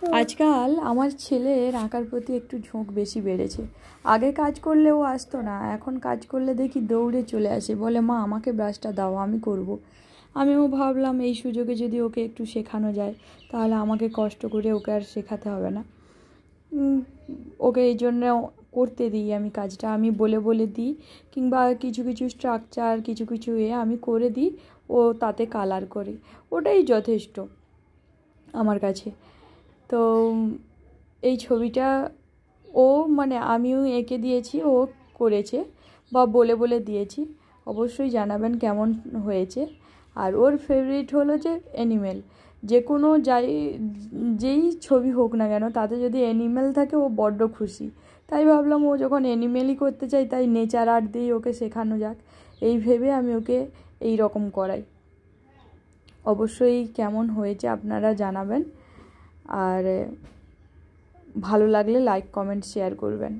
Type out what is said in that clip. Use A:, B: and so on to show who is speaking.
A: আজকাল আমার ছেলের আঁকার প্রতি একটু ঝোঁক বেশি বেড়েছে। আগে কাজ করলে ও আসতো না, এখন কাজ করলে দেখি দৌড়ে চলে আসে, বলে মা আমাকে ব্রাশটা দাও, আমি করব। আমিও ভাবলাম এই সুযোগে যদি ওকে একটু শেখানো যায় তাহলে আমাকে কষ্ট করে ওকে আর শেখাতে হবে না। ওকে এই জন্য করতে দিই আমি কাজটা, আমি বলে বলে দিই, কিংবা কিছু কিছু স্ট্রাকচার কিছু কিছু আমি করে দিই, ও তাতে কালার করে, ওটাই যথেষ্ট আমার কাছে। তো এই ছবিটা ও মানে আমিও এঁকে দিয়েছি, ও করেছে বা বলে বলে দিয়েছি। অবশ্যই জানাবেন কেমন হয়েছে। আর ওর ফেভারিট হলো যে অ্যানিমেল, যে কোনো যেই ছবি হোক না কেন তাতে যদি অ্যানিমেল থাকে ও বড্ড খুশি। তাই ভাবলাম ও যখন অ্যানিমেলই করতে চাই তাই নেচার আর্ট দিয়েই ওকে শেখানো যাক, এই ভেবে আমি ওকে এই রকম করাই। অবশ্যই কেমন হয়েছে আপনারা জানাবেন, আর ভালো লাগলে লাইক কমেন্ট শেয়ার করবেন।